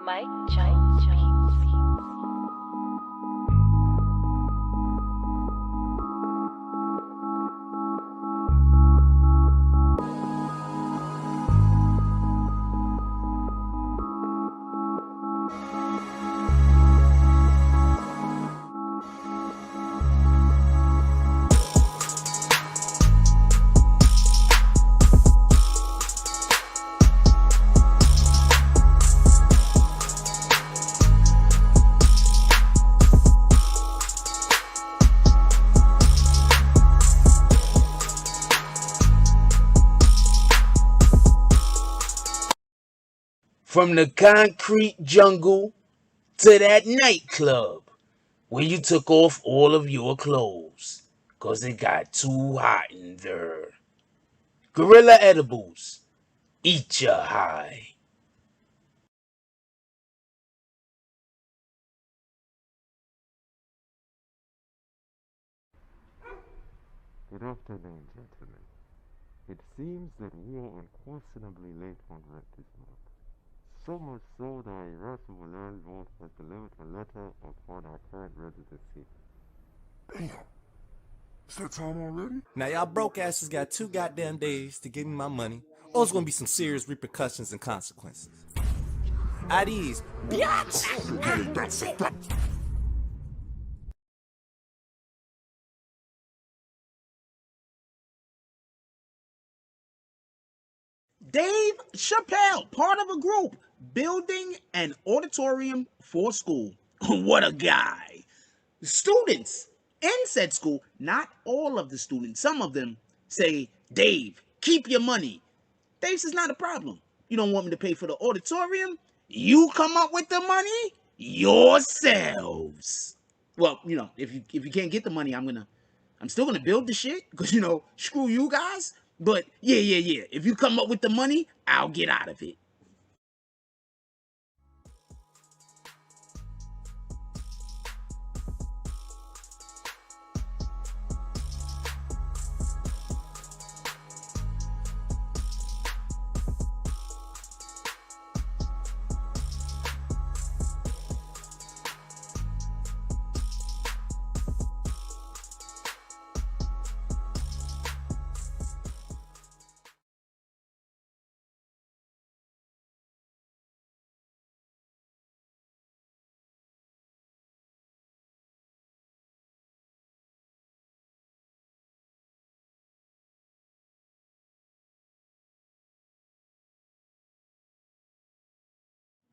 Mike Jones. From the concrete jungle to that nightclub where you took off all of your clothes 'cause it got too hot in there. Gorilla edibles, eat ya high. Good afternoon, gentlemen. It seems that we are unquestionably late on rent this month. So much so that a irascible landlord has delivered a letter upon our current residency. Damn. It's that time already? Now y'all broke asses got 2 goddamn days to give me my money, or it's gonna be some serious repercussions and consequences. At ease, Beatz! Okay, that's it. Dave Chappelle, part of a group, building an auditorium for school. What a guy. Students in said school, not all of the students, some of them say, Dave, keep your money. Dave says, not a problem. You don't want me to pay for the auditorium? You come up with the money yourselves. Well, if you can't get the money, I'm still gonna build the shit because screw you guys. But yeah. If you come up with the money, I'll get out of it.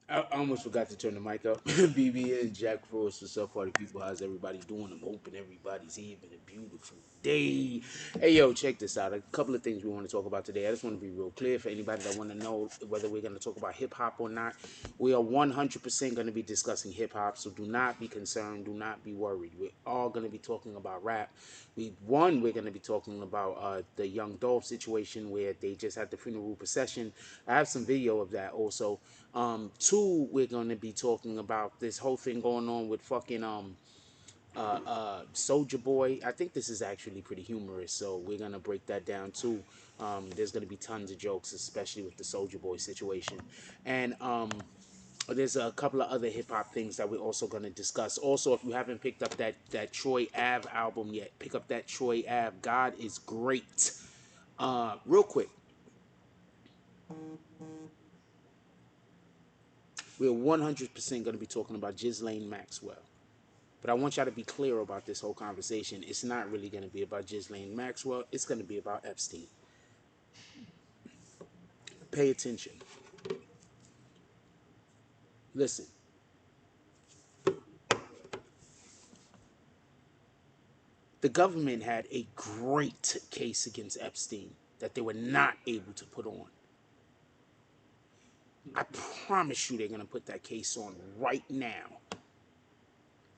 I almost forgot to turn the mic up. BBN, Jack Frost, what's up, party people? How's everybody doing? I'm hoping everybody's having a beautiful day. Hey, yo, check this out. A couple of things we want to talk about today. I just want to be real clear for anybody that want to know whether we're going to talk about hip hop or not. We are 100% going to be discussing hip hop, so do not be concerned. Do not be worried. We're all going to be talking about rap. We're going to be talking about the Young Dolph situation where they just had the funeral procession. I have some video of that also. Two, we're going to be talking about this whole thing going on with fucking Soldier Boy. I think this is actually pretty humorous, so we're going to break that down too. There's going to be tons of jokes, especially with the Soldier Boy situation. And there's a couple of other hip hop things that we're also going to discuss. Also, if you haven't picked up that Troy Ave album yet, pick up that Troy Ave. God is great. Real quick, we're 100% going to be talking about Ghislaine Maxwell. But I want y'all to be clear about this whole conversation. It's not really going to be about Ghislaine Maxwell. It's going to be about Epstein. Pay attention. Listen. The government had a great case against Epstein that they were not able to put on. I promise you they're going to put that case on right now.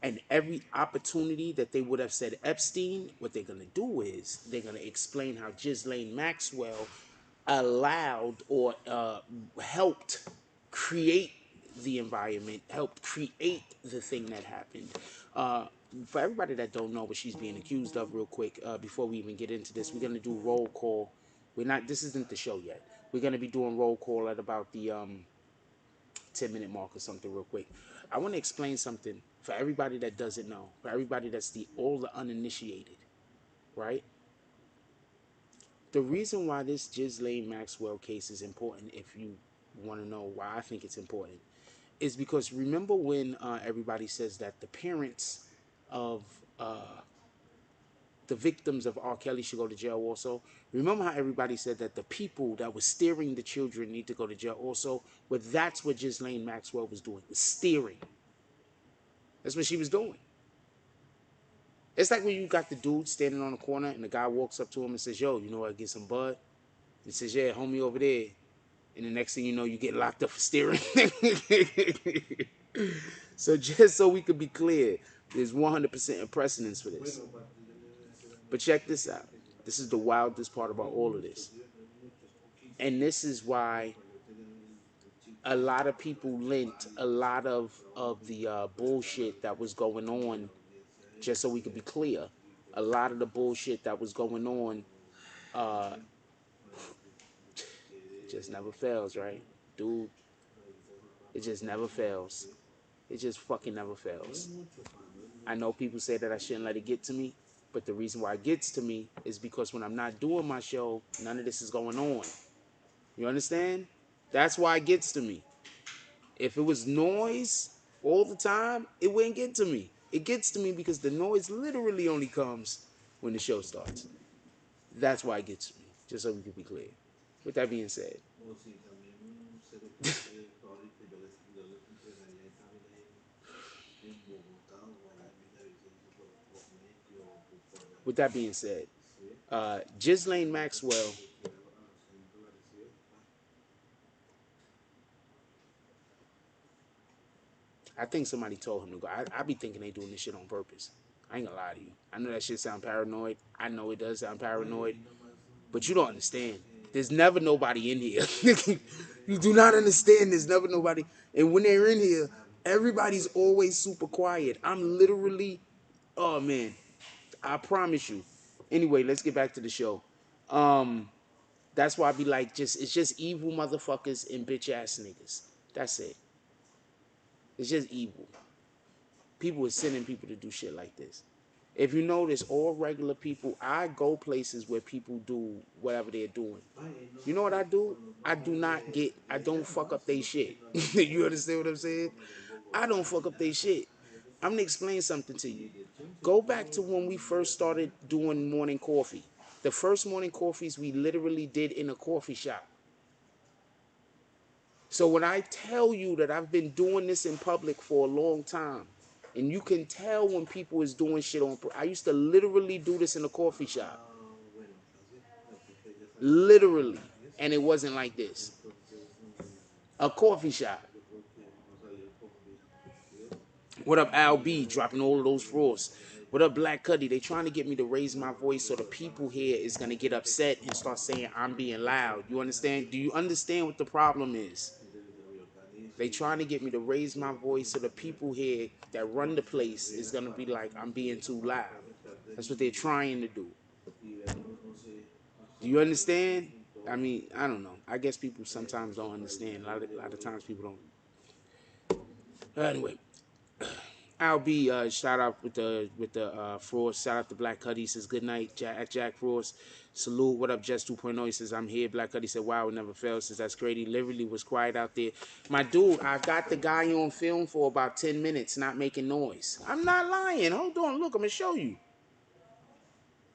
And every opportunity that they would have said Epstein, what they're going to do is they're going to explain how Ghislaine Maxwell allowed or helped create the environment, helped create the thing that happened. For everybody that don't know what she's being accused of, real quick, before we even get into this, we're going to do roll call. This isn't the show yet. We're going to be doing roll call at about the 10-minute mark or something real quick. I want to explain something for everybody that doesn't know, for everybody that's all the uninitiated, right? The reason why this Ghislaine Maxwell case is important, if you want to know why I think it's important, is because remember when everybody says that the parents of the victims of R. Kelly should go to jail also? Remember how everybody said that the people that were steering the children need to go to jail also? Well, that's what Ghislaine Maxwell was doing, was steering. That's what she was doing. It's like when you got the dude standing on the corner and the guy walks up to him and says, yo, you know what, get some bud? He says, yeah, homie over there. And the next thing you know, you get locked up for steering. So just so we could be clear, there's 100% precedence for this. But check this out. This is the wildest part about all of this. And this is why a lot of people linked a lot of the bullshit that was going on, just so we could be clear. A lot of the bullshit that was going on just never fails, right? Dude, it just never fails. It just fucking never fails. I know people say that I shouldn't let it get to me, but the reason why it gets to me is because when I'm not doing my show, none of this is going on. You understand? That's why it gets to me. If it was noise all the time, it wouldn't get to me. It gets to me because the noise literally only comes when the show starts. That's why it gets to me, just so we can be clear. With that being said. With that being said, Ghislaine Maxwell, I think somebody told him to go. I be thinking they doing this shit on purpose. I ain't gonna lie to you. I know that shit sound paranoid. I know it does sound paranoid. But you don't understand. There's never nobody in here. You do not understand. There's never nobody. And when they're in here, everybody's always super quiet. I'm literally, oh man, I promise you. Anyway, let's get back to the show. That's why I be like, it's just evil motherfuckers and bitch ass niggas. That's it. It's just evil. People are sending people to do shit like this. If you notice, all regular people, I go places where people do whatever they're doing. You know what I do? I don't fuck up they shit. You understand what I'm saying? I don't fuck up they shit. I'm gonna explain something to you. Go back to when we first started doing morning coffee. The first morning coffees we literally did in a coffee shop. So when I tell you that I've been doing this in public for a long time, and you can tell when people is doing shit on, I used to literally do this in a coffee shop. Literally. And it wasn't like this. A coffee shop. What up, Al B, dropping all of those frosts. What up, Black Cuddy? They trying to get me to raise my voice so the people here is going to get upset and start saying I'm being loud. You understand? Do you understand what the problem is? They trying to get me to raise my voice so the people here that run the place is going to be like I'm being too loud. That's what they're trying to do. Do you understand? I mean, I don't know. I guess people sometimes don't understand. A lot of times people don't. Anyway. I'll be shout out with the Frost. Shout out to Black Cuddy. Says good night, Jack Frost. Salute. What up, Jess 2.0? He says I'm here. Black Cuddy said wow, it never fails. Says that's great. He literally was quiet out there. My dude, I got the guy on film for about 10 minutes, not making noise. I'm not lying. Hold on, look, I'm gonna show you.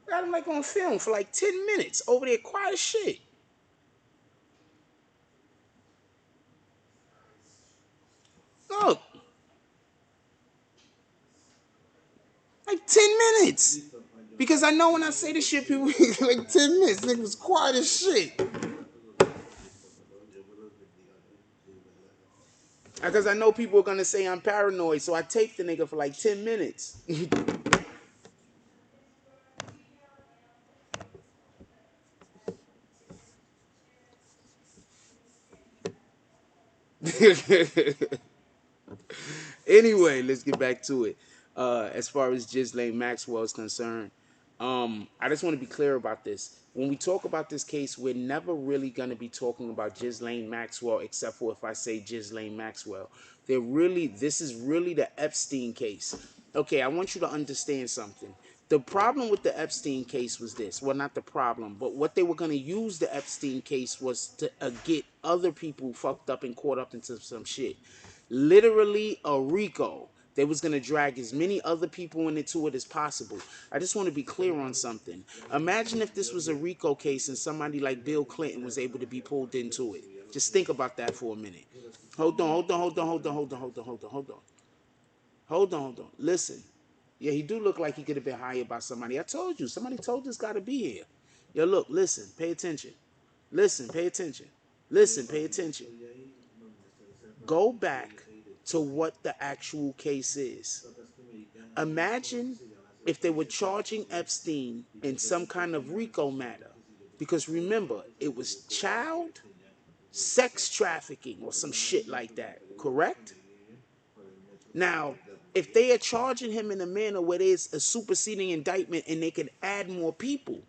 Got him like on film for like 10 minutes over there, quiet as shit. Look. Like 10 minutes. Because I know when I say this shit, people like 10 minutes. Nigga was quiet as shit. Because I know people are gonna say I'm paranoid, so I taped the nigga for like 10 minutes. Anyway, let's get back to it. As far as Ghislaine Maxwell is concerned, I just want to be clear about this. when we talk about this case, we're never really going to be talking about Ghislaine Maxwell, except for if I say Ghislaine Maxwell. This is really the Epstein case. Okay, I want you to understand something. The problem with the Epstein case was this. Well, not the problem, but what they were going to use the Epstein case was to get other people fucked up and caught up into some shit. Literally a RICO. They was going to drag as many other people into it as possible. I just want to be clear on something. Imagine if this was a RICO case and somebody like Bill Clinton was able to be pulled into it. Just think about that for a minute. Hold on. Listen. Yeah, he do look like he could have been hired by somebody. I told you. Somebody told this guy to be here. Yo, look, listen, pay attention. Listen, pay attention. Listen, pay attention. Go back to what the actual case is. Imagine if they were charging Epstein in some kind of RICO matter. Because remember, it was child sex trafficking or some shit like that, correct? Now, if they are charging him in a manner where there's a superseding indictment and they can add more people,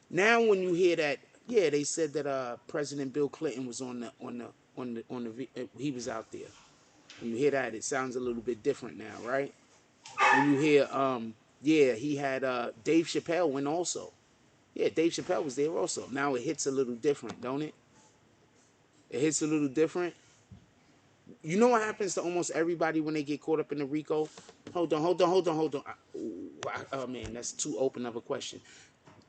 now when you hear that, yeah, they said that President Bill Clinton was he was out there. When you hear that, it sounds a little bit different now, right? When you hear, yeah, he had Dave Chappelle went also. Yeah, Dave Chappelle was there also. Now it hits a little different, don't it? It hits a little different. You know what happens to almost everybody when they get caught up in the RICO? Hold on. Oh man, that's too open of a question.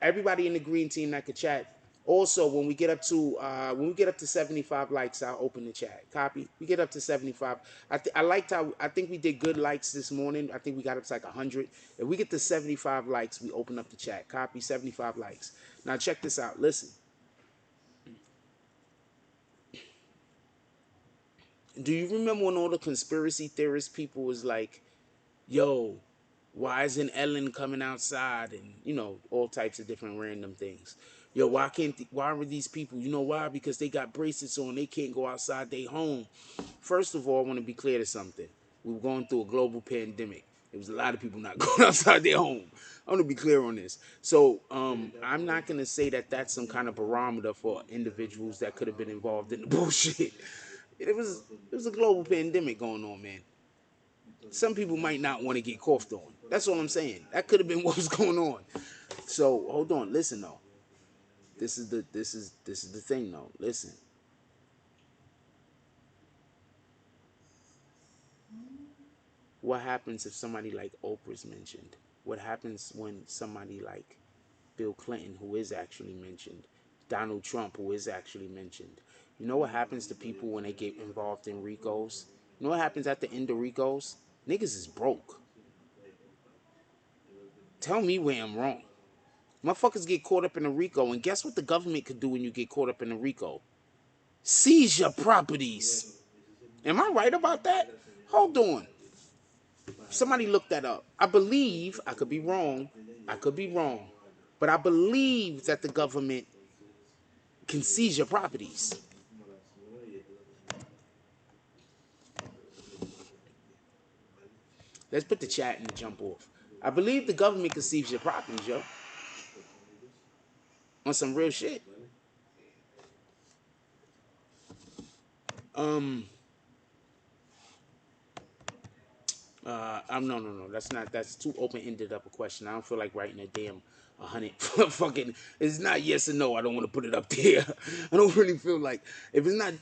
Everybody in the green team that could chat. Also, when we get up to 75 likes, I'll open the chat. Copy. We get up to 75. I think we did good likes this morning. I think we got up to like 100. If we get to 75 likes, we open up the chat. Copy. 75 likes. Now check this out. Listen. Do you remember when all the conspiracy theorist people was like, yo, why isn't Ellen coming outside, and all types of different random things? Yo, why were these people, you know why? Because they got bracelets on, they can't go outside they home. First of all, I want to be clear to something. We were going through a global pandemic. There was a lot of people not going outside their home. I want to be clear on this. So I'm not going to say that that's some kind of barometer for individuals that could have been involved in the bullshit. It was a global pandemic going on, man. Some people might not want to get coughed on. That's all I'm saying. That could have been what was going on. So hold on, listen though. This is the thing though. Listen. What happens if somebody like Oprah's mentioned? What happens when somebody like Bill Clinton, who is actually mentioned, Donald Trump, who is actually mentioned? You know what happens to people when they get involved in RICOs? You know what happens at the end of RICOs? Niggas is broke. Tell me where I'm wrong. Motherfuckers get caught up in a RICO, and guess what the government could do when you get caught up in a RICO? Seize your properties. Am I right about that? Hold on. Somebody look that up. I believe, I could be wrong, but I believe that the government can seize your properties. Let's put the chat and jump off. I believe the government can seize your properties, yo. On some real shit. No. That's too open-ended up a question. I don't feel like writing a damn 100 fucking. It's not yes or no. I don't want to put it up there. I don't really feel like if it's not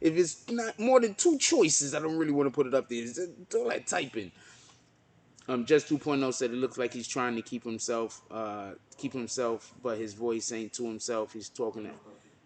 if it's not more than two choices, I don't really want to put it up there. It's all that typing. Just 2.0 said it looks like he's trying to keep himself, but his voice ain't to himself. He's talking to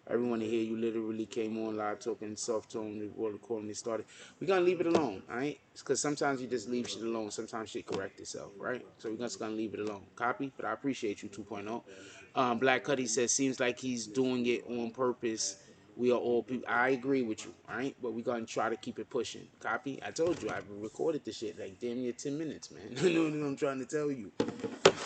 everyone to hear. You literally came on live talking soft tone before the recording started. We're gonna leave it alone, alright? Because sometimes you just leave shit alone. Sometimes shit correct itself, right? So we're just gonna leave it alone. Copy? But I appreciate you, 2.0. Black Cuddy says, seems like he's doing it on purpose. We are all people. I agree with you, all right? But we're going to try to keep it pushing. Copy? I told you, I've recorded the shit like damn near 10 minutes, man. You know what I'm trying to tell you.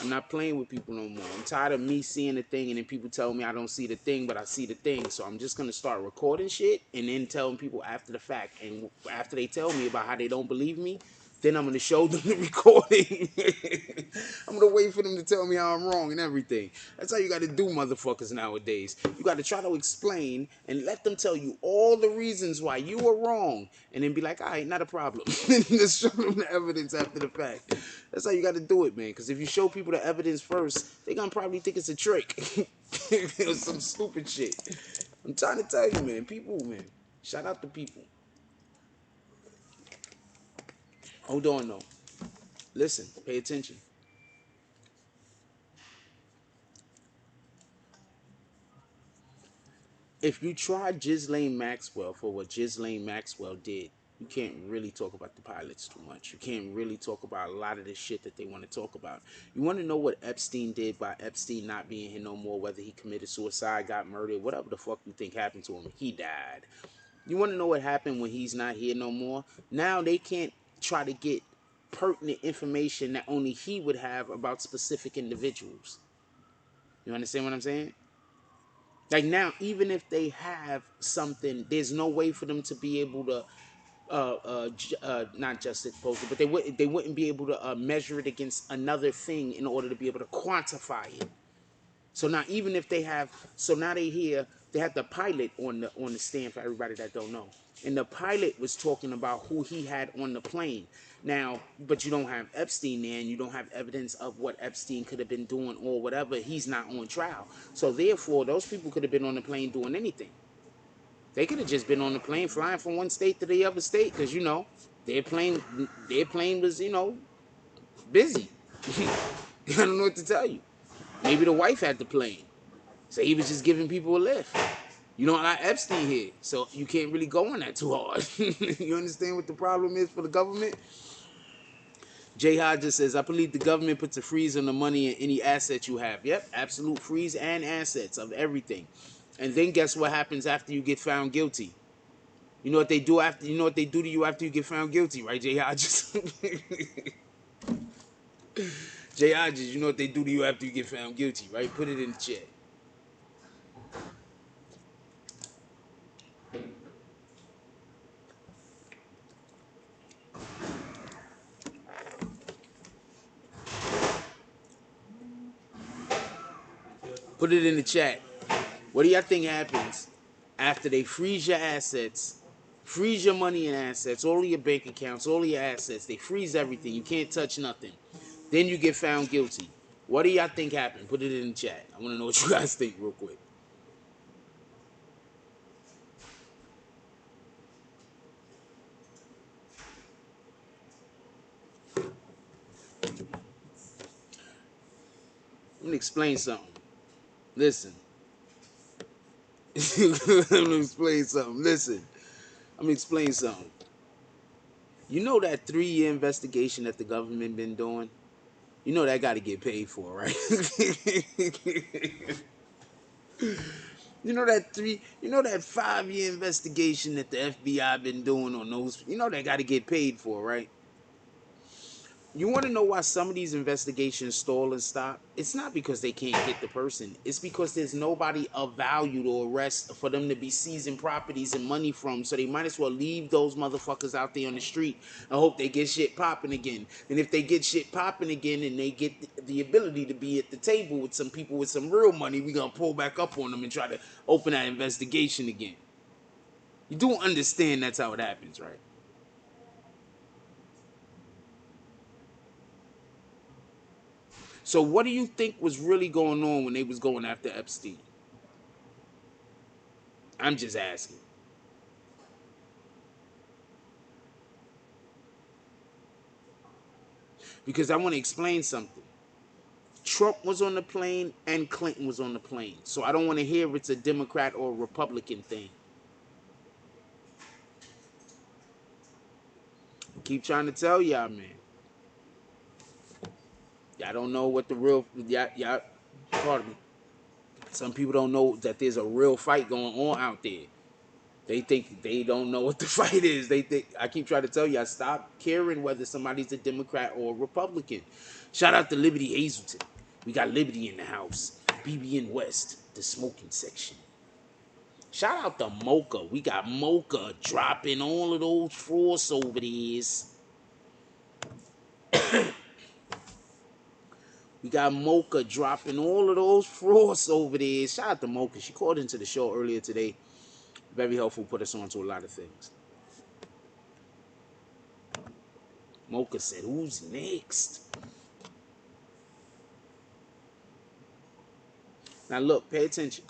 I'm not playing with people no more. I'm tired of me seeing the thing and then people tell me I don't see the thing, but I see the thing. So I'm just going to start recording shit and then telling people after the fact. And after they tell me about how they don't believe me, Then I'm gonna show them the recording. I'm gonna wait for them to tell me how I'm wrong and everything. That's how you gotta do, motherfuckers, nowadays. You gotta try to explain and let them tell you all the reasons why you were wrong, and then be like, all right, not a problem. Just show them the evidence after the fact. That's how you gotta do it, man. Because if you show people the evidence first, they're gonna probably think it's a trick. Or some stupid shit. I'm trying to tell you, man. People, man. Shout out to people. Hold on, though. Listen, pay attention. If you try Ghislaine Maxwell for what Ghislaine Maxwell did, you can't really talk about the pilots too much. You can't really talk about a lot of the shit that they want to talk about. You want to know what Epstein did by Epstein not being here no more, whether he committed suicide, got murdered, whatever the fuck you think happened to him, he died. You want to know what happened when he's not here no more? Now they can't try to get pertinent information that only he would have about specific individuals. You understand what I'm saying? Like now, even if they have something, there's no way for them to be able to, not just expose it, but they wouldn't be able to measure it against another thing in order to be able to quantify it. So now, even if they have, so now they have the pilot on the stand for everybody that don't know, and the pilot was talking about who he had on the plane. Now, but you don't have Epstein there, and you don't have evidence of what Epstein could have been doing or whatever. He's not on trial, so therefore, those people could have been on the plane doing anything. They could have just been on the plane flying from one state to the other state, because their plane was busy. I don't know what to tell you. Maybe the wife had the plane. So he was just giving people a lift. You don't got Epstein here, so you can't really go on that too hard. You understand what the problem is for the government? Jay Hodges says, I believe the government puts a freeze on the money and any assets you have. Yep, absolute freeze and assets of everything. And then guess what happens after you get found guilty? You know what they do after? You know what they do to you after you get found guilty, right, Jay Hodges? Jay Hodges, you know what they do to you after you get found guilty, right? Put it in the chat. Put it in the chat. What do y'all think happens after they freeze your assets, freeze your money and assets, all of your bank accounts, all of your assets? They freeze everything. You can't touch nothing. Then you get found guilty. What do y'all think happened? Put it in the chat. I want to know what you guys think real quick. I'm going to explain something. Listen. I'm going to explain something. Listen. I'm going to explain something. You know that 3-year investigation that the government been doing? You know that got to get paid for, right? You know that 5-year investigation that the FBI been doing on those, you know they got to get paid for, right? You want to know why some of these investigations stall and stop? It's not because they can't get the person. It's because there's nobody of value to arrest for them to be seizing properties and money from. So they might as well leave those motherfuckers out there on the street and hope they get shit popping again. And if they get shit popping again and they get the ability to be at the table with some people with some real money, we're going to pull back up on them and try to open that investigation again. You do understand that's how it happens, right? So what do you think was really going on when they was going after Epstein? I'm just asking. Because I want to explain something. Trump was on the plane and Clinton was on the plane. So I don't want to hear it's a Democrat or a Republican thing. I keep trying to tell y'all, man. Y'all don't know what the real, y'all, pardon me. Some people don't know that there's a real fight going on out there. They think they don't know what the fight is. They think, I keep trying to tell you, I stop caring whether somebody's a Democrat or a Republican. Shout out to Liberty Hazelton. We got Liberty in the house. BBN West, the smoking section. Shout out to Mocha. We got Mocha dropping all of those force over these. We got Mocha dropping all of those frauds over there. Shout out to Mocha. She called into the show earlier today. Very helpful. Put us on to a lot of things. Mocha said, who's next? Now look, pay attention.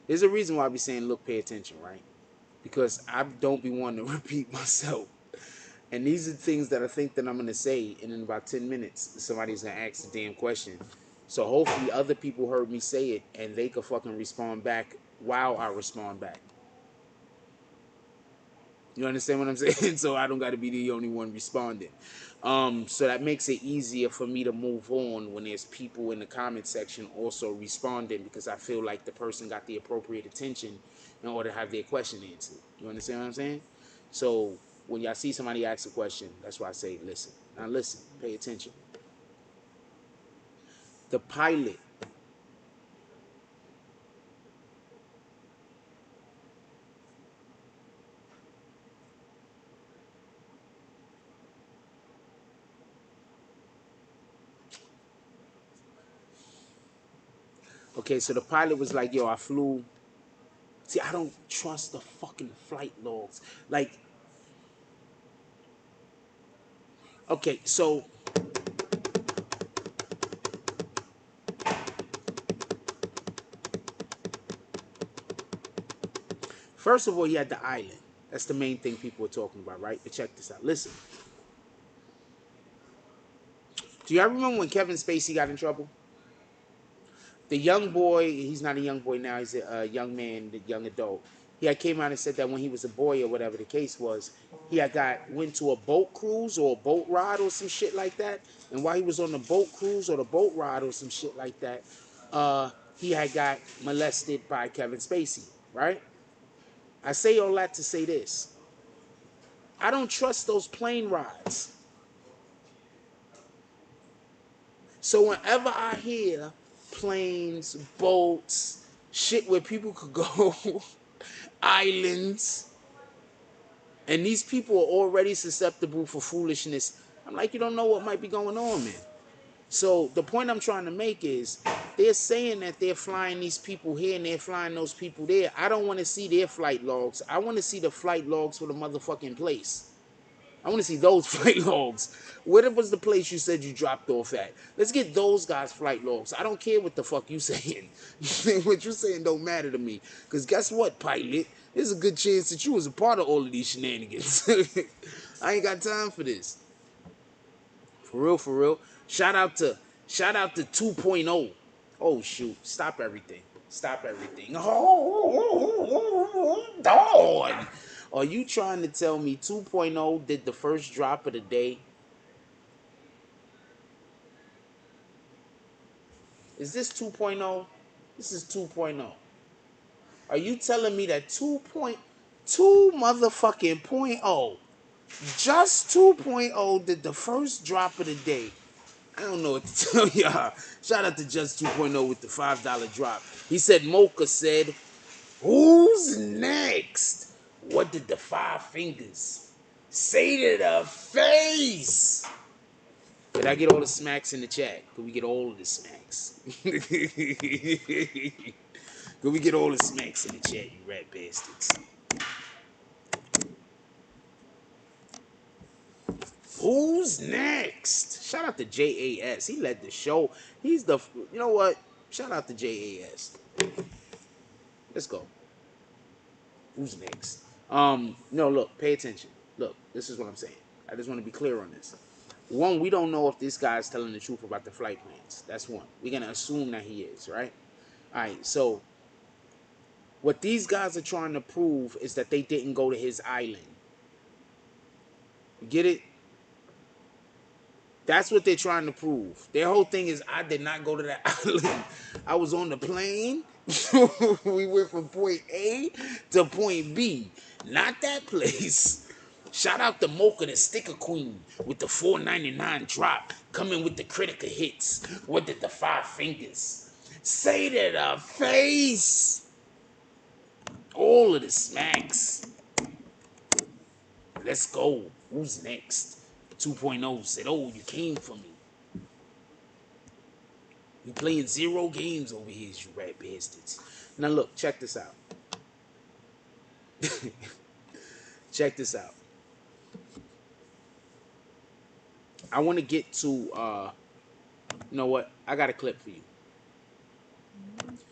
There's a reason why I be saying, look, pay attention, right? Because I don't be wanting to repeat myself. And these are things that I think that I'm going to say, and in about 10 minutes, somebody's going to ask the damn question. So hopefully other people heard me say it, and they could fucking respond back while I respond back. You understand what I'm saying? So I don't got to be the only one responding. So that makes it easier for me to move on when there's people in the comment section also responding, because I feel like the person got the appropriate attention in order to have their question answered. You understand what I'm saying? So when y'all see somebody ask a question, that's why I say listen. Now listen, pay attention. The pilot. Okay, so the pilot was like, yo, I flew. See, I don't trust the fucking flight logs. Like, okay, so first of all, he had the island. That's the main thing people are talking about, right? But check this out. Listen. Do y'all remember when Kevin Spacey got in trouble? The young boy, he's not a young boy now, he's a young man, the young adult. He had came out and said that when he was a boy or whatever the case was, he had went to a boat cruise or a boat ride or some shit like that. And while he was on the boat cruise or the boat ride or some shit like that, he had got molested by Kevin Spacey, right? I say all that to say this. I don't trust those plane rides. So whenever I hear planes, boats, shit where people could go, islands, and these people are already susceptible for foolishness, I'm like, you don't know what might be going on, man. So the point I'm trying to make is, they're saying that they're flying these people here and they're flying those people there. I don't want to see their flight logs. I want to see the flight logs for the motherfucking place. I want to see those flight logs. Where was the place you said you dropped off at? Let's get those guys' flight logs. I don't care what the fuck you saying. What you saying don't matter to me. Because guess what, pilot? There's a good chance that you was a part of all of these shenanigans. I ain't got time for this. For real, for real. Shout out to 2.0. Oh shoot. Stop everything. Stop everything. Oh, dog. Are you trying to tell me 2.0 did the first drop of the day? Is this 2.0? This is 2.0. Are you telling me that 2.2 motherfucking point oh, just 2.0 did the first drop of the day? I don't know what to tell y'all. Shout out to Just 2.0 with the $5 drop. He said, Mocha said, who's next? What did the five fingers say to the face? Did I get all the smacks in the chat? Could we get all of the smacks? Could we get all the smacks in the chat, you rat bastards? Who's next? Shout out to JAS. He led the show. He's the, you know what? Shout out to JAS. Let's go. Who's next? No, look, pay attention. Look, this is what I'm saying. I just want to be clear on this. One, we don't know if this guy's telling the truth about the flight plans. That's one. We're going to assume that he is, right? All right, so what these guys are trying to prove is that they didn't go to his island. You get it? That's what they're trying to prove. Their whole thing is, I did not go to that island. I was on the plane. We went from point A to point B. Not that place. Shout out to Mocha, the sticker queen, with the $4.99 drop. Coming with the critical hits. What did the five fingers say to the face? All of the smacks. Let's go. Who's next? 2.0 said, oh, you came for me. You playing 0 games over here, you rat bastards. Now look, check this out. Check this out. I want to get to, you know what? I got a clip for you.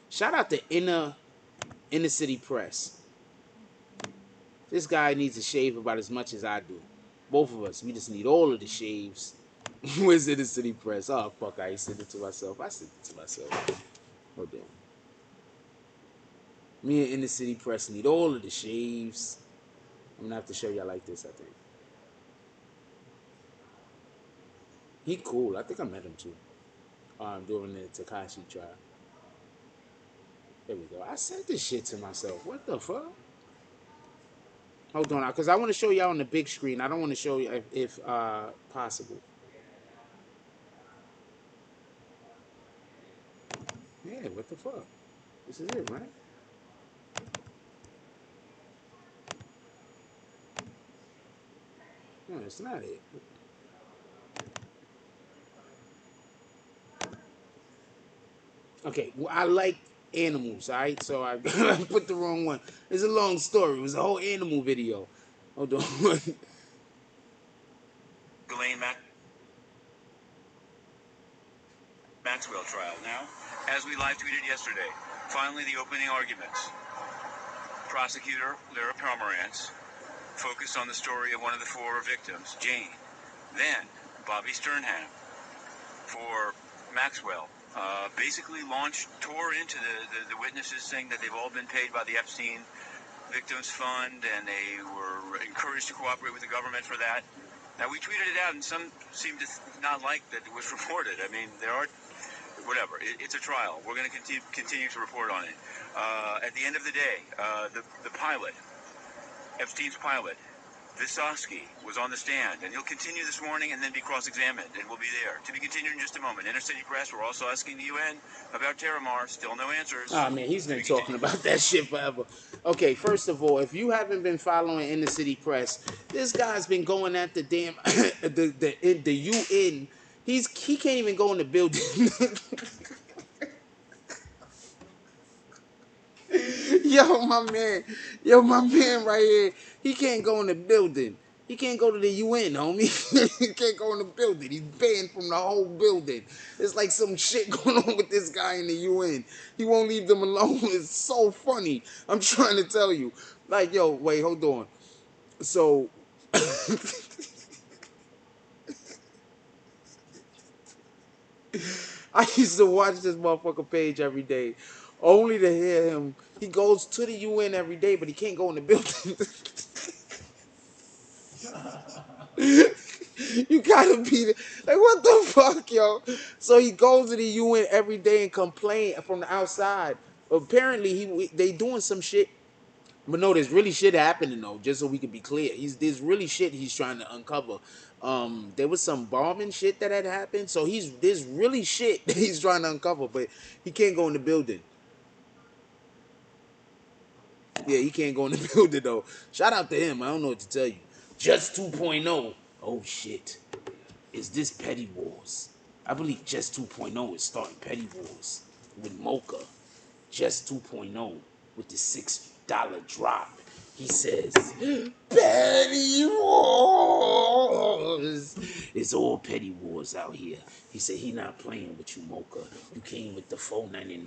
Shout out to Inner City Press. This guy needs to shave about as much as I do. Both of us. We just need all of the shaves. Where's Inner City Press? Oh, fuck, I sent it to myself. I sent it to myself. Hold on. Me and Inner City Press need all of the shaves. I'm going to have to show y'all like this, I think. He cool. I think I met him too. During the Tekashi trial. There we go. I sent this shit to myself. What the fuck? Hold on, because I want to show y'all on the big screen. I don't want to show you if possible. Yeah, what the fuck? This is it, right? No, it's not it. Okay, well, I like animals, all right? So I put the wrong one. It's a long story. It was a whole animal video. Hold on. Ghislaine Maxwell trial. Now, as we live tweeted yesterday, finally the opening arguments. Prosecutor Lyra Pomerantz focused on the story of one of the 4 victims, Jane. Then, Bobby Sternham for Maxwell basically tore into the witnesses, saying that they've all been paid by the Epstein Victims Fund and they were encouraged to cooperate with the government for that. Now, we tweeted it out and some seem to not like that it was reported. I mean, there are, whatever, it's a trial. We're going to continue to report on it. At the end of the day, the pilot, Epstein's pilot, Vysotsky, was on the stand, and he'll continue this morning and then be cross-examined, and we'll be there. To be continued in just a moment. Inner City Press, we're also asking the UN about Terramar. Still no answers. Oh, man, he's been talking about that shit forever. Okay, first of all, if you haven't been following Inner City Press, this guy's been going at the damn, the UN. He can't even go in the building. Yo, my man right here, he can't go in the building. He can't go to the UN, homie. He can't go in the building. He's banned from the whole building. It's like some shit going on with this guy in the UN. He won't leave them alone. It's so funny. I'm trying to tell you. Like, yo, wait, hold on. So, I used to watch this motherfucker page every day, only to hear him. He goes to the UN every day, but he can't go in the building. You gotta be like, what the fuck, yo? So he goes to the UN every day and complain from the outside. Apparently, they doing some shit. But no, there's really shit happening though. Just so we can be clear, there's really shit he's trying to uncover. There was some bombing shit that had happened. So there's really shit that he's trying to uncover, but he can't go in the building. Yeah, he can't go in the building though. Shout out to him. I don't know what to tell you. Just 2.0. Oh shit. Is this Petty Wars? I believe Just 2.0 is starting Petty Wars with Mocha. Just 2.0 with the $6 drop. He says, Petty Wars. It's all Petty Wars out here. He said he not playing with you, Mocha. You came with the $4.99,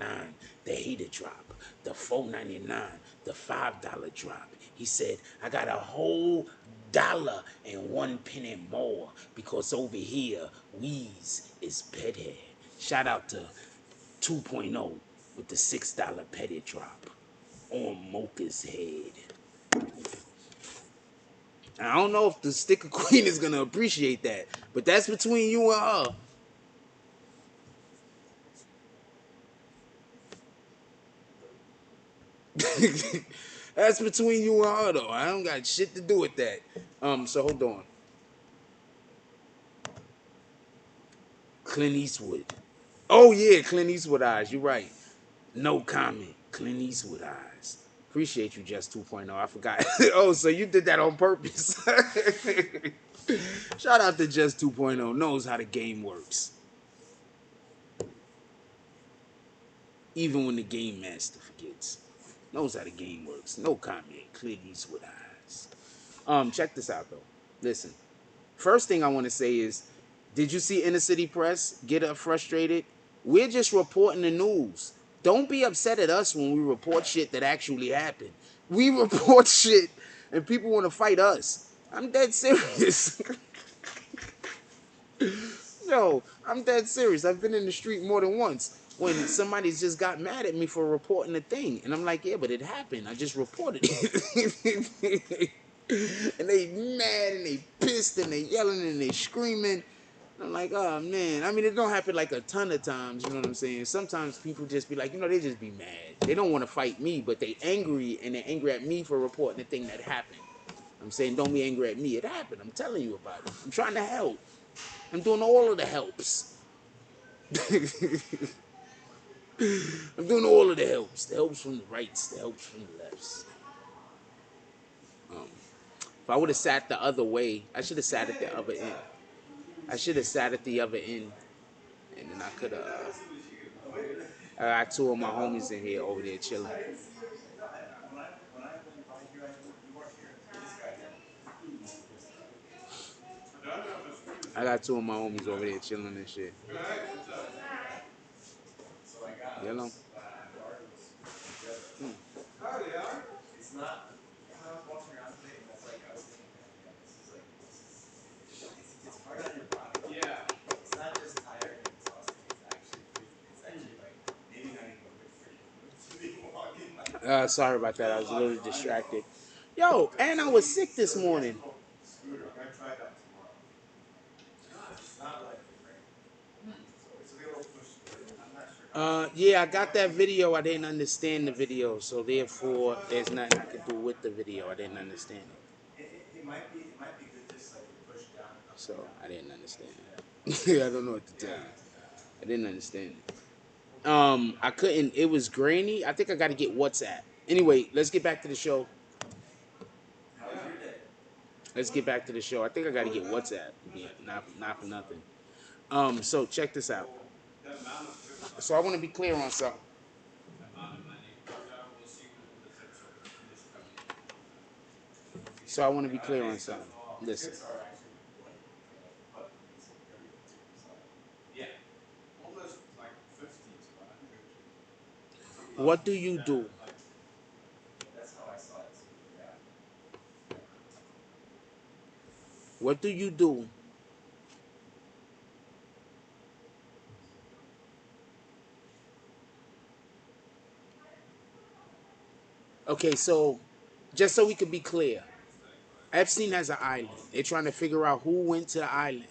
the hater drop, the $4.99, the $5 drop. He said, I got a whole $1.01 more because over here, Weeze is petty. Shout out to 2.0 with the $6 petty drop on Mocha's head. I don't know if the Sticker Queen is gonna appreciate that, but that's between you and her. That's between you and her, though. I don't got shit to do with that. So hold on. Clint Eastwood. Oh yeah, Clint Eastwood eyes. You're right. No comment. Clint Eastwood eyes. Appreciate you, Just 2.0. I forgot. Oh, so you did that on purpose. Shout out to Just 2.0, knows how the game works. Even when the game master forgets. Knows how the game works. No comment. Clear these with eyes. Check this out though. Listen. First thing I want to say is, did you see Inner City Press get frustrated? We're just reporting the news. Don't be upset at us when we report shit that actually happened. We report shit and people want to fight us. I'm dead serious. Yo, I'm dead serious. I've been in the street more than once when somebody's just got mad at me for reporting a thing. And I'm like, yeah, but it happened. I just reported it. And they mad and they pissed and they yelling and they screaming. I'm like, oh man. I mean, it don't happen like a ton of times, you know what I'm saying? Sometimes people just be like, they just be mad. They don't want to fight me, but they angry and they're angry at me for reporting the thing that happened. I'm saying, don't be angry at me. It happened. I'm telling you about it. I'm trying to help. I'm doing all of the helps. I'm doing all of the helps. The helps from the rights, the helps from the lefts. If I would have sat the other way, I should have sat at the other end. I should have sat at the other end, and then I could have. I got two of my homies in here over there chilling. I got two of my homies over there chilling and shit. You know? Sorry about that. I was a little distracted. Yo, and I was sick this morning. Yeah, I got that video. I didn't understand the video, so therefore, there's nothing I could do with the video. I didn't understand it. So I didn't understand it. I don't know what to tell you. I didn't understand it. I couldn't. It was grainy. I think I got to get WhatsApp. Anyway, let's get back to the show. Let's get back to the show. I think I got to get WhatsApp. Yeah, not for nothing. So check this out. So I want to be clear on something. Listen. What do you do? What do you do? Okay, so just so we could be clear, Epstein has an island. They're trying to figure out who went to the island.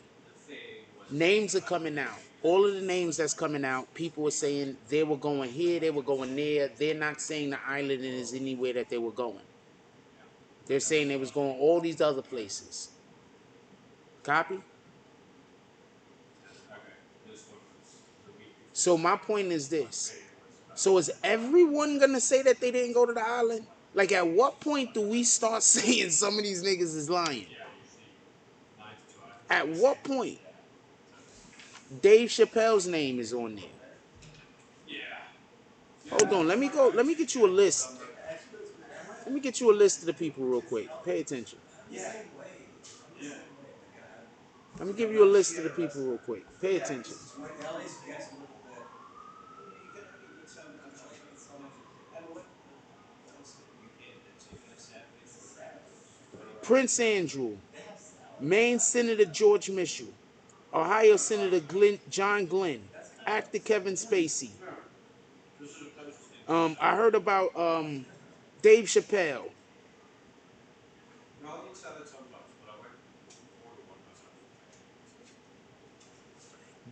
Names are coming out. All of the names that's coming out, people are saying they were going here, they were going there. They're not saying the island is anywhere that they were going. They're saying they was going all these other places. Copy? So my point is this. So is everyone going to say that they didn't go to the island? Like, at what point do we start saying some of these niggas is lying? At what point? Dave Chappelle's name is on there. Hold on, let me get you a list. Let me get you a list of the people real quick. Pay attention. Let me give you a list of the people real quick. Pay attention. Prince Andrew, Maine Senator George Mitchell, Ohio Senator John Glenn, actor Kevin Spacey. I heard about Dave Chappelle.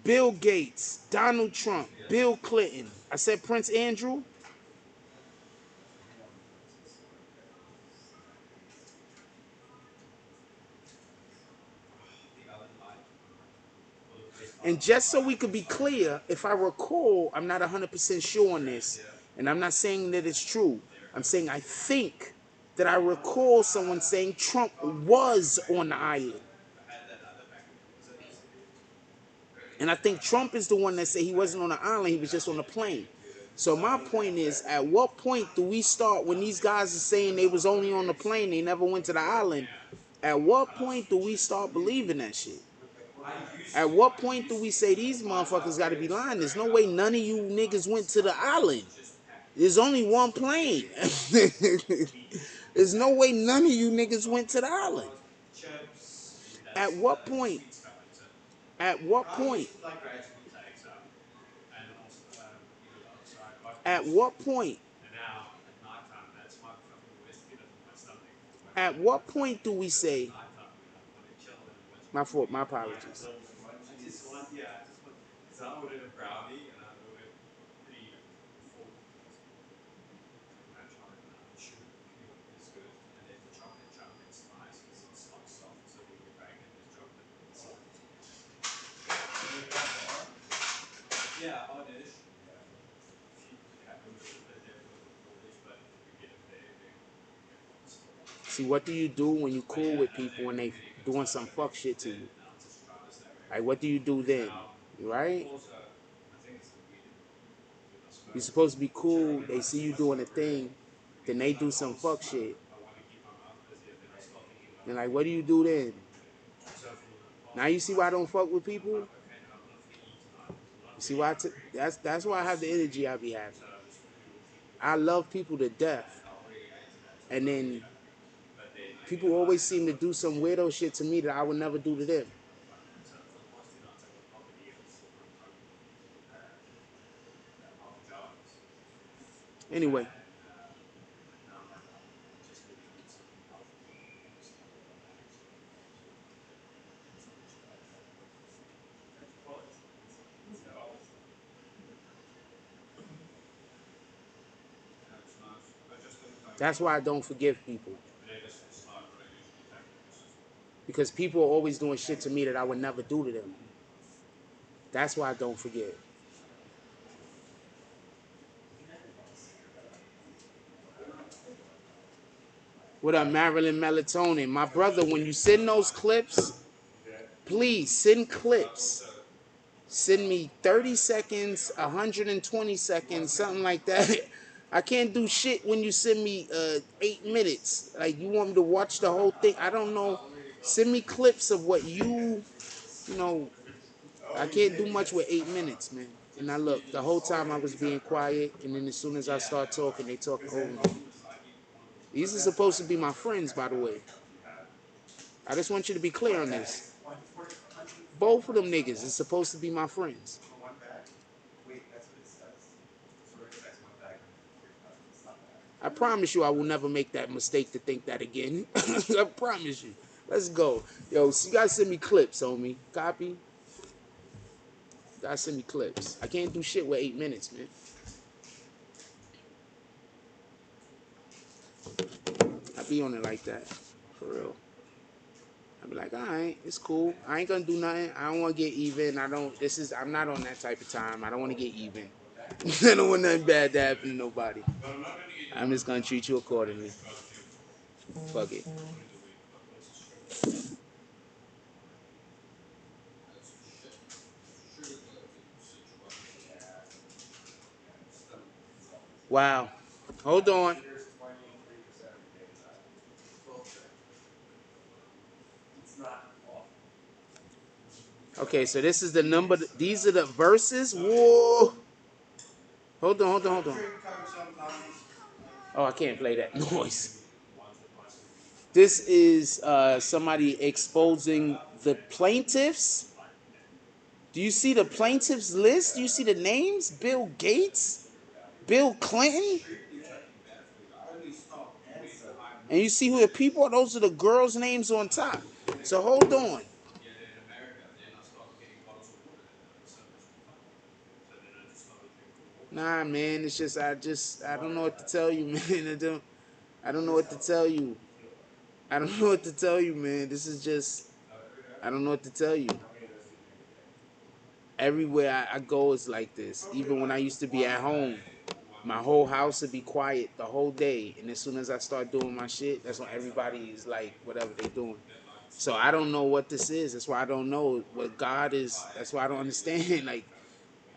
Bill Gates, Donald Trump, Bill Clinton. I said Prince Andrew. And just so we could be clear, if I recall, I'm not 100% sure on this, and I'm not saying that it's true. I'm saying I think that I recall someone saying Trump was on the island. And I think Trump is the one that said he wasn't on the island, he was just on the plane. So my point is, at what point do we start, when these guys are saying they was only on the plane, they never went to the island, at what point do we start believing that shit? At what point do we say these motherfuckers got to be lying? There's no way none of you niggas went to the island. There's only one plane. There's no way none of you niggas went to the island. At what point? At what point? At what point? At what point do we say, my fault, my apologies. See, what do you do when you cool with people and they doing some fuck shit to you? Like, what do you do then? Right? You're supposed to be cool. They see you doing a thing, then they do some fuck shit. And like, what do you do then? Now you see why I don't fuck with people? You see why? That's why I have the energy I be having. I love people to death, and then people always seem to do some weirdo shit to me that I would never do to them. Anyway. That's why I don't forgive people. Because people are always doing shit to me that I would never do to them. That's why I don't forgive. What up, Marilyn Melatonin? My brother, when you send those clips, please send clips. Send me 30 seconds, 120 seconds, something like that. I can't do shit when you send me 8 minutes. Like, you want me to watch the whole thing? I don't know. Send me clips of what you know. I can't do much with 8 minutes, man. And I look, the whole time I was being quiet, and then as soon as I start talking, they talk over me. These are supposed to be my friends, by the way. I just want you to be clear on this. Both of them niggas is supposed to be my friends. I promise you I will never make that mistake to think that again. I promise you. Let's go. Yo, so you guys send me clips, homie. Copy? You guys send me clips. I can't do shit with 8 minutes, man. I be on it like that. For real. I be like, all right, it's cool. I ain't gonna do nothing. I don't want to get even. I'm not on that type of time. I don't want to get even. I don't want nothing bad to happen to nobody. I'm just gonna treat you accordingly. Fuck it. Wow. Hold on. Okay, so this is the number. These are the verses. Whoa. Hold on. Oh, I can't play that noise. This is somebody exposing the plaintiffs. Do you see the plaintiffs list? Do you see the names? Bill Gates, Bill Clinton, and you see who the people are? Those are the girls' names on top. So hold on. Nah, man, it's just I don't know what to tell you, man. I don't know what to tell you. I don't know what to tell you, man. This is just I don't know what to tell you. Everywhere I go is like this. Even when I used to be at home, my whole house would be quiet the whole day. And as soon as I start doing my shit, that's when everybody is like, whatever they doing. So I don't know what this is. That's why I don't know what God is. That's why I don't understand. Like,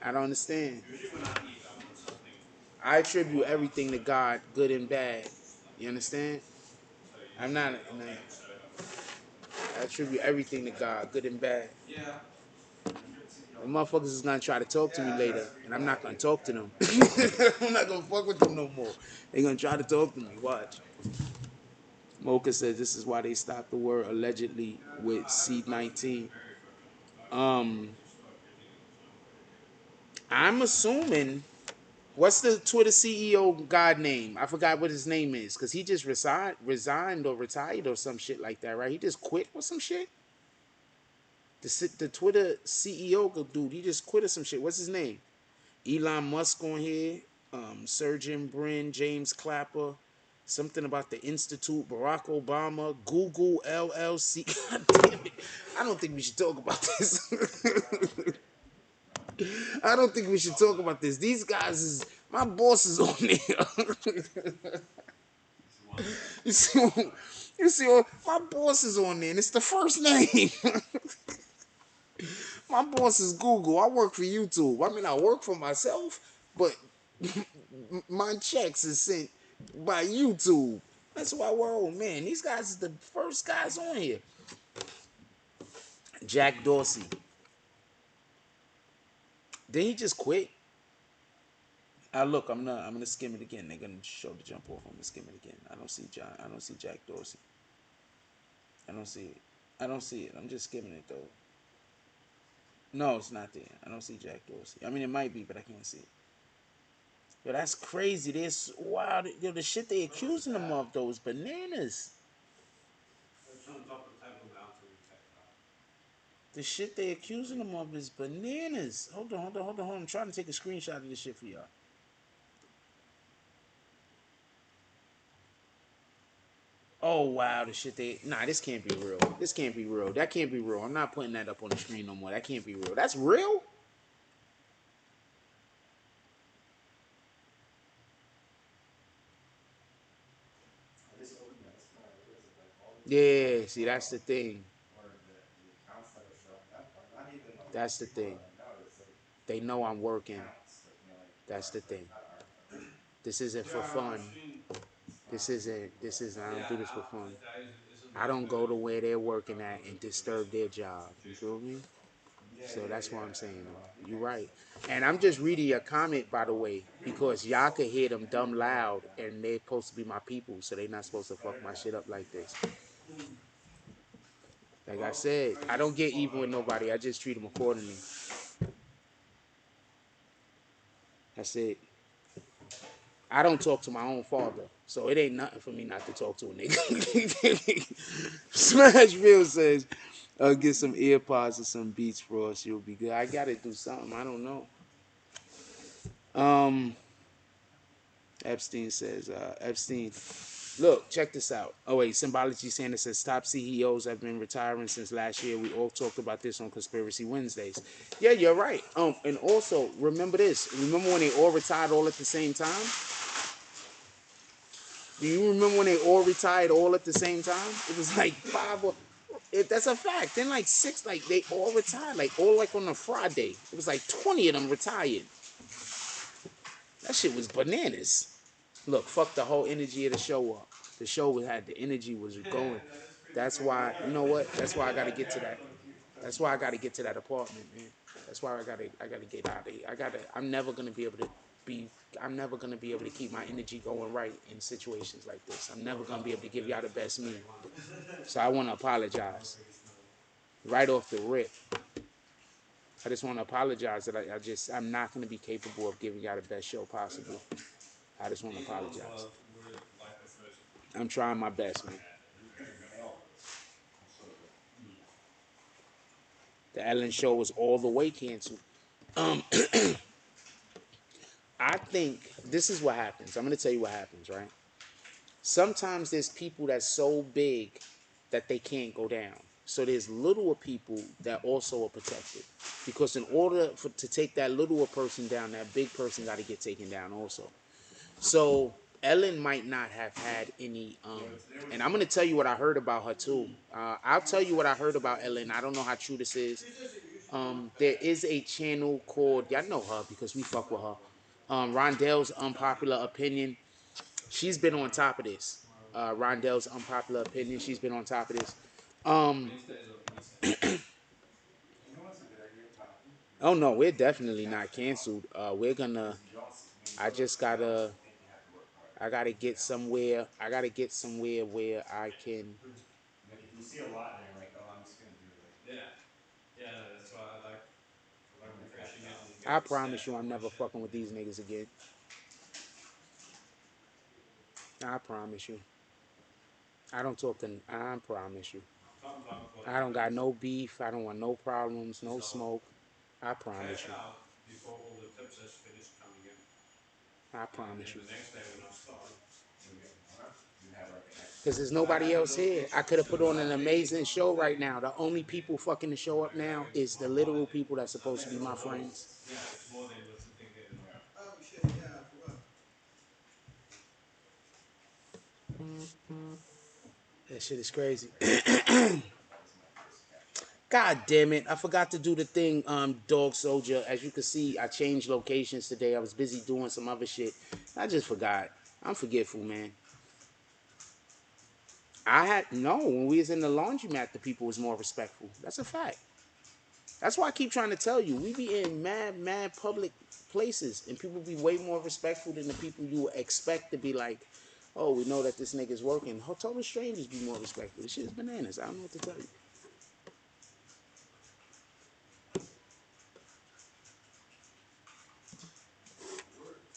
I don't understand. I attribute everything to God, good and bad. You understand? I'm not. I attribute everything to God, good and bad. The motherfuckers is gonna try to talk to me later, and I'm not gonna talk to them. I'm not gonna fuck with them no more. They gonna try to talk to me. Watch. Mocha says this is why they stopped the word allegedly with C19. I'm assuming. What's the Twitter CEO god name? I forgot what his name is, cause he just resigned or retired or some shit like that, right? He just quit or some shit. The Twitter CEO dude, he just quit or some shit. What's his name? Elon Musk on here, Surgeon Brin, James Clapper, something about the Institute, Barack Obama, Google LLC. God damn it. I don't think we should talk about this. I don't think we should talk about this. These guys is, my boss is on there. you see, my boss is on there, and it's the first name. My boss is Google. I work for YouTube. I mean, I work for myself, but my checks is sent by YouTube. That's why we're old, man. These guys is the first guys on here. Jack Dorsey. Did he just quit? Look, I'm gonna skim it again. They're gonna show the jump off. I'm gonna skim it again. I don't see Jack Dorsey. I don't see it. I don't see it. I'm just skimming it though. No, it's not there. I don't see Jack Dorsey. I mean, it might be, but I can't see it. Yo, that's crazy. This wow. Yo, the shit they accusing them of though is bananas. The shit they accusing them of is bananas. Hold on. I'm trying to take a screenshot of this shit for y'all. Oh wow, the shit they this can't be real. This can't be real. That can't be real. I'm not putting that up on the screen no more. That can't be real. That's real? Yeah, see that's the thing. That's the thing. They know I'm working. That's the thing. This isn't for fun. This isn't I don't do this for fun. I don't go to where they're working at and disturb their job. You feel me? So that's what I'm saying. You're right. And I'm just reading your comment, by the way, because y'all could hear them dumb loud and they're supposed to be my people, so they're not supposed to fuck my shit up like this. Like I said, I don't get even with nobody. I just treat them accordingly. That's it. I don't talk to my own father, so it ain't nothing for me not to talk to a nigga. Smashville says, get some earpods or some Beats for us. You'll be good. I gotta do something. I don't know. Epstein says, Epstein, look, check this out. Oh, wait, Symbology Santa says, top CEOs have been retiring since last year. We all talked about this on Conspiracy Wednesdays. Yeah, you're right. And also, remember this. Remember when they all retired all at the same time? Do you remember when they all retired all at the same time? It was like that's a fact. Then like 6, like they all retired, like all like on a Friday. It was like 20 of them retired. That shit was bananas. Look, fuck the whole energy of the show up. The show had the energy was going. That's why, you know what? That's why I gotta get to that. That's why I gotta get to that apartment, man. That's why I gotta get out of here. I'm never gonna be able to keep my energy going right in situations like this. I'm never gonna be able to give y'all the best me. So I wanna apologize. Right off the rip. I just wanna apologize that I'm not gonna be capable of giving y'all the best show possible. I just wanna apologize. I'm trying my best, man. The Ellen Show was all the way canceled. I think this is what happens. I'm going to tell you what happens, right? Sometimes there's people that's so big that they can't go down. So there's littler people that also are protected. Because in order to take that littler person down, that big person got to get taken down also. So Ellen might not have had any. And I'm gonna tell you what I heard about her too. I'll tell you what I heard about Ellen. I don't know how true this is. There is a channel called, y'all know her because we fuck with her. Rondell's Unpopular Opinion. She's been on top of this. Rondell's Unpopular Opinion. She's been on top of this. Oh no, we're definitely not canceled. We're gonna. I just gotta. I gotta get somewhere. I gotta get somewhere where I can. If you see a lot and you're like, oh, I'm just gonna do like. Yeah, no, that's why I like refreshing it and I getting promise stats you, on I'm my never shit. fucking with these niggas again. I promise you. I don't talk to. I promise you. Sometimes what I I don't do got is no beef. I don't want no problems, no I'll smoke. I promise cash you. out before all the tips has finished coming in. I And promise then you. the next day when I start, You have like an Because extra. there's I nobody have a else little here. I extra. could have So put on what an I do is amazing on the show right thing, now. The only people fucking to show when up I go now into is my the literal wallet, people that's I supposed to make be it my more. friends. Yeah, it's more than what's the thing there. Oh shit, yeah, I forgot. That shit is crazy. God damn it. I forgot to do the thing, Dog Soldier. As you can see, I changed locations today. I was busy doing some other shit. I just forgot. I'm forgetful, man. I had no when we was in the laundromat, the people was more respectful. That's a fact. That's why I keep trying to tell you. We be in mad public places, and people be way more respectful than the people you expect to be like, oh, we know that this nigga's working. Total strangers be more respectful. This shit is bananas. I don't know what to tell you.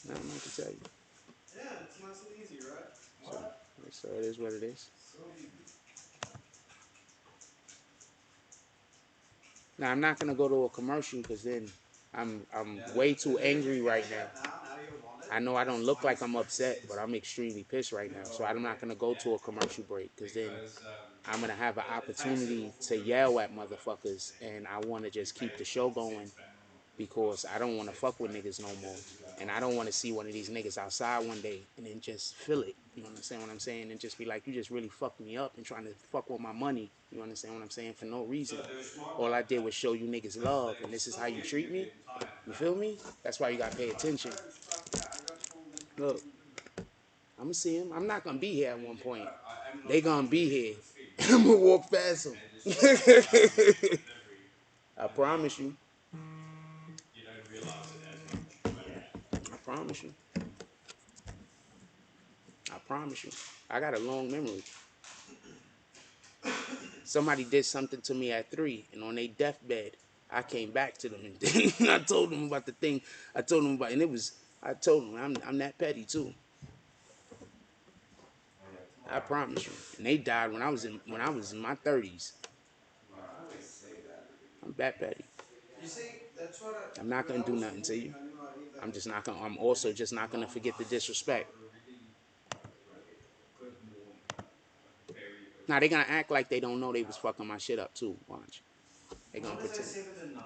I don't know what to tell you. Yeah, it's nice and easy, right? So it is what it is. So easy. Now I'm not gonna go to a commercial because then I'm way too angry right now. Now your wallet. I know I don't look like I'm upset, but I'm extremely pissed right now. So I'm not gonna go to a commercial break because then I'm gonna have an opportunity to yell at motherfuckers, and I want to just keep the show going because I don't want to fuck with niggas no more, and I don't want to see one of these niggas outside one day and then just feel it. You understand what I'm saying? And just be like, you just really fucked me up and trying to fuck with my money. You understand what I'm saying? For no reason. All I did was show you niggas love, and this is how you treat me. You feel me? That's why you gotta pay attention. Look, I'm gonna see him. I'm not gonna be here at one point. They gonna be here. I'm gonna walk past them. I promise you. You don't realize it as much. I promise you. I promise you. I got a long memory. Somebody did something to me at 3, and on their deathbed, I came back to them and I told them about the thing. I told them about, and it was. I told them I'm that petty too. I promise you. And they died when I was in my 30s. I'm that petty. You see, that's what I'm not when gonna I do was nothing to walking, you. I knew I need that. I'm just not gonna. I'm also just not gonna forget the disrespect. Good morning. Very good. Now they gonna act like they don't know they was fucking my shit up too. Watch. They I gonna want to say pretend. 7 to 9.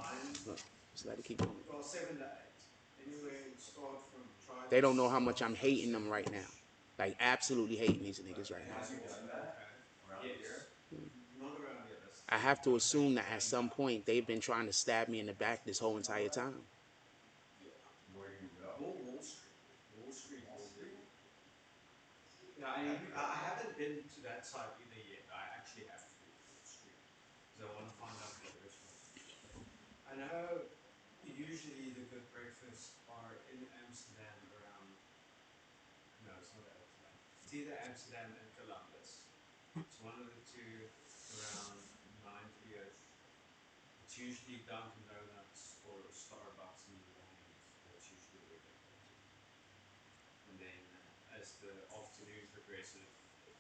Look, just let it keep going. Well, 7 to 8. Anyway, start from try They to don't know how start much I'm from hating them right now. 7-ish. Like absolutely hating these niggas right now. Have you done that around Yes. here? Not around here. I have to assume that at some point they've been trying to stab me in the back this whole entire time. Where do you go? More Wall Street. Wall Street Wall will Street? be. Yeah, I haven't been to that side either yet. I actually have to go to Wall Street because I want to find out what restaurants to go. I know usually the good breakfasts are in Amsterdam around. No, it's not Amsterdam. It's either Amsterdam and Columbus. It's one of the two around 90ish. It's usually Dunkin' Donuts or Starbucks in the mornings. That's usually where they go to. And then as the afternoon progresses, it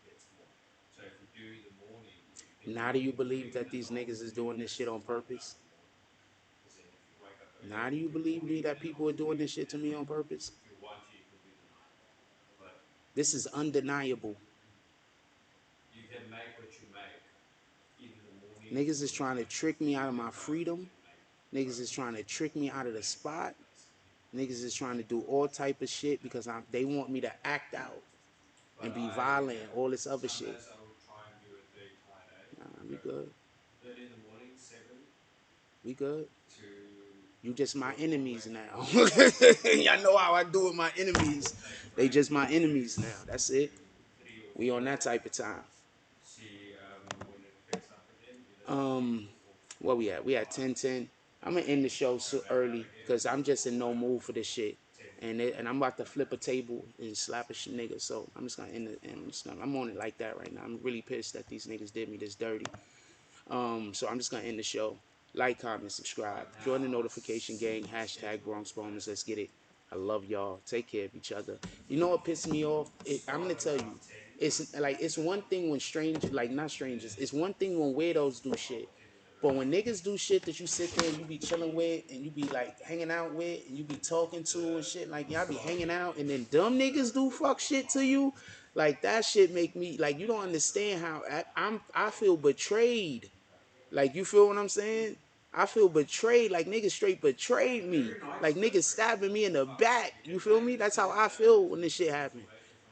gets more. So if you do the morning, Now do you believe that these niggas is doing this shit on purpose? because then if you wake up early, Now do you believe me that people are doing this shit to me on purpose? if you want to, you can do the night. But This is undeniable. you can make what you make, either the morning Niggas or is the trying to night. trick me out of my You can freedom. make Niggas is trying to trick me out of the spot. Niggas is trying to do all type of shit because they want me to act out and be violent, all this other some shit. days I will try and do it very tight, eh? Nah, we good. Early in the morning, 7 We good. to You just my work all the enemies way now. from Y'all know how I do with my enemies. take a They break just from my enemies now. That's it. 3 or We on 4, that type of time. see when it picks up again, either 3 or 4. Where we at? We at 10:10. I'm gonna end the show so early because I'm just in no mood for this shit. And I'm about to flip a table and slap a nigga. So I'm just gonna end it. And I'm on it like that right now. I'm really pissed that these niggas did me this dirty. So I'm just gonna end the show. Like, comment, subscribe, join the notification gang. Hashtag Bronx Bombers. Let's get it. I love y'all. Take care of each other. You know what pissed me off? I'm gonna tell you. It's one thing when strangers, like not strangers. It's one thing when weirdos do shit. But when niggas do shit that you sit there and you be chilling with and you be like hanging out with and you be talking to and shit, like y'all be hanging out and then dumb niggas do fuck shit to you, like that shit make me like you don't understand how I feel betrayed. Like you feel what I'm saying? I feel betrayed. Like niggas straight betrayed me. Like niggas stabbing me in the back. You feel me? That's how I feel when this shit happened.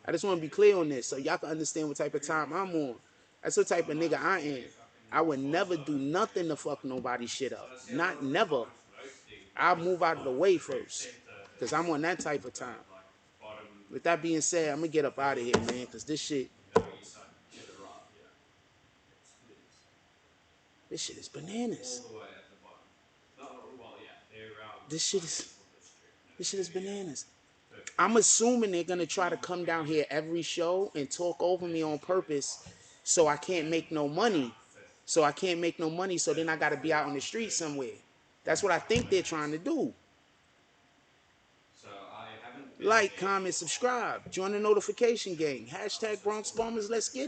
I just want to be clear on this so y'all can understand what type of time I'm on. That's the type of nigga I am. I would never do nothing to fuck nobody's shit up. Not never. I'll move out of the way first. Because I'm on that type of time. With that being said, I'm going to get up out of here, man. Because this shit. This shit is bananas. All the way at the bottom. No, well, yeah, they're around. This shit is bananas. I'm assuming they're gonna try to come down here every show and talk over me on purpose, so I can't make no money. So then I gotta be out on the street somewhere. That's what I think they're trying to do. So I haven't Like, comment, subscribe, join the notification gang. Hashtag Bronx Bombers. Let's get it.